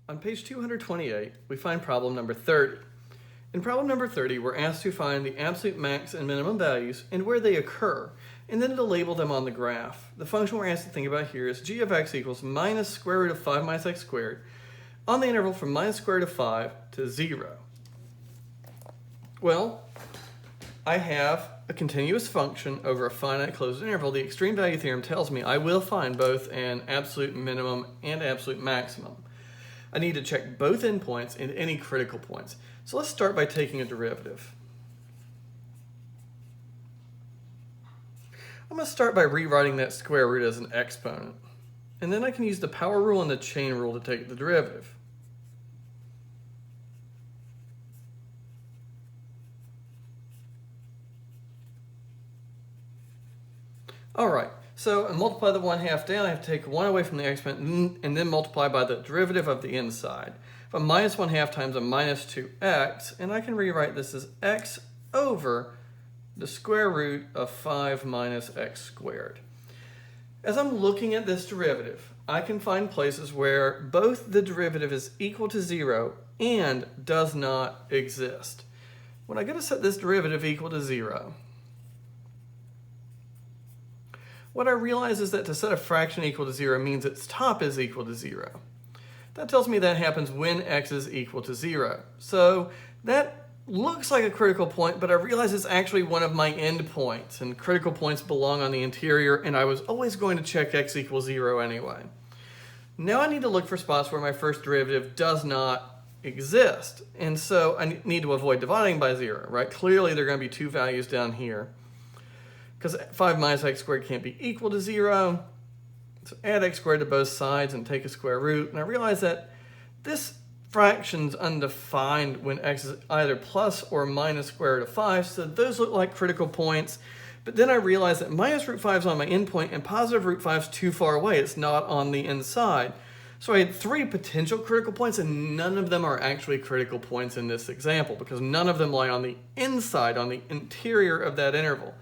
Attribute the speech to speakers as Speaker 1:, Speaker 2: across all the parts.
Speaker 1: On page 228, we find problem number 30. In problem number 30, we're asked to find the absolute max and minimum values and where they occur, and then to label them on the graph. The function we're asked to think about here is g of x equals minus square root of 5 minus x squared on the interval from minus square root of 5 to 0. Well, I have a continuous function over a finite closed interval. The extreme value theorem tells me I will find both an absolute minimum and absolute maximum. I need to check both endpoints and any critical points. So let's start by taking a derivative. I'm going to start by rewriting that square root as an exponent. And then I can use the power rule and the chain rule to take the derivative. All right, so I multiply the 1/2 down. I have to take 1 away from the exponent and then multiply by the derivative of the inside. If I'm minus 1/2 times a minus 2x, and I can rewrite this as x over the square root of 5 minus x squared. As I'm looking at this derivative, I can find places where both the derivative is equal to 0 and does not exist. When I go to set this derivative equal to 0, what I realize is that to set a fraction equal to 0 means its top is equal to 0. That tells me that happens when x is equal to 0. So that looks like a critical point, but I realize it's actually one of my endpoints, and critical points belong on the interior, and I was always going to check x equals 0 anyway. Now I need to look for spots where my first derivative does not exist, and so I need to avoid dividing by 0, right? Clearly there are going to be two values down here, because 5 minus x squared can't be equal to 0. So add x squared to both sides and take a square root. And I realize that this fraction's undefined when x is either plus or minus square root of 5. So those look like critical points. But then I realize that minus root 5 is on my endpoint and positive root 5 is too far away. It's not on the inside. So I had 3 potential critical points, and none of them are actually critical points in this example because none of them lie on the inside, on the interior of that interval.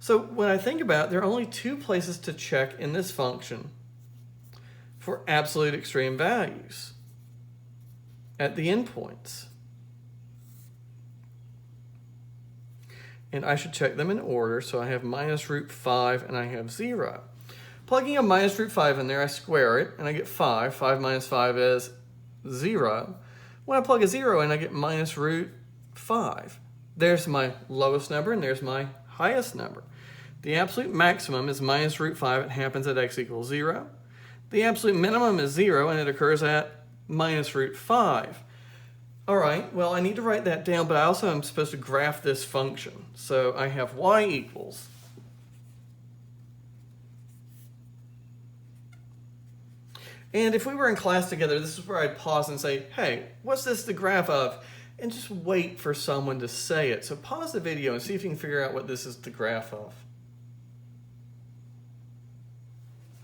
Speaker 1: So when I think about it, there are only 2 places to check in this function for absolute extreme values at the endpoints. And I should check them in order. So I have minus root 5 and I have 0. Plugging a minus root 5 in there, I square it and I get 5. 5 minus 5 is 0. When I plug a 0 in, I get minus root 5. There's my lowest number and there's my highest number. The absolute maximum is minus root 5. It happens at x equals 0. The absolute minimum is 0, and it occurs at minus root 5. All right, well, I need to write that down, but I also am supposed to graph this function. So I have y equals and if we were in class together, this is where I'd pause and say, hey, what's this the graph of? And just wait for someone to say it. So pause the video and see if you can figure out what this is the graph of.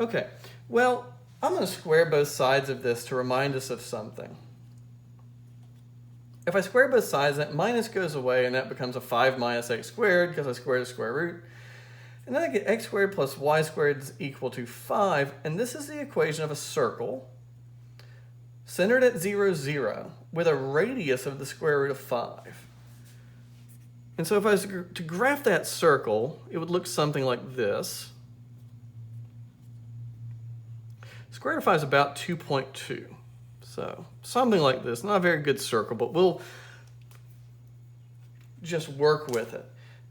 Speaker 1: Okay, well, I'm going to square both sides of this to remind us of something. If I square both sides, that minus goes away and that becomes a 5 minus x squared because I squared a square root. And then I get x squared plus y squared is equal to 5. And this is the equation of a circle centered at 0, 0 with a radius of the square root of 5. And so if I was to graph that circle, it would look something like this. Square root of 5 is about 2.2. So something like this. Not a very good circle, but we'll just work with it.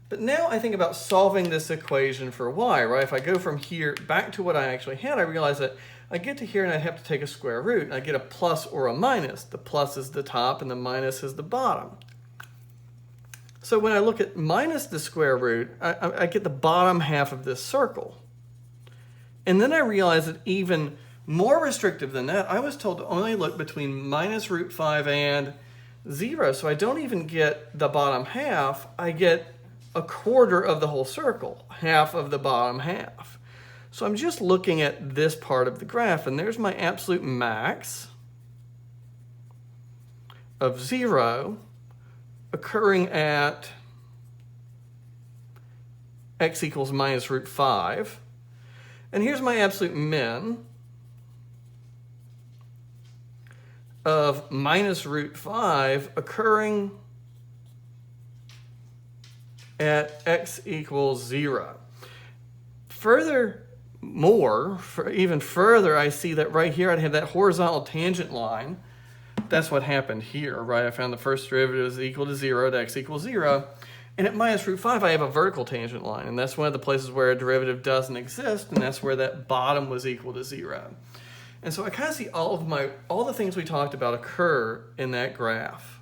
Speaker 1: But now I think about solving this equation for y, right? If I go from here back to what I actually had, I realize that I get to here and I have to take a square root. And I get a plus or a minus. The plus is the top and the minus is the bottom. So when I look at minus the square root, I get the bottom half of this circle. And then I realize that even more restrictive than that, I was told to only look between minus root 5 and 0. So I don't even get the bottom half. I get a quarter of the whole circle, half of the bottom half. So I'm just looking at this part of the graph, and there's my absolute max of 0 occurring at x equals minus root 5. And here's my absolute min of minus root 5 occurring at x equals 0. Furthermore, even further, I see that right here I had that horizontal tangent line. That's what happened here, right? I found the first derivative is equal to 0 at x equals 0. And at minus root 5, I have a vertical tangent line. And that's one of the places where a derivative doesn't exist. And that's where that bottom was equal to 0. And so I kind of see all the things we talked about occur in that graph.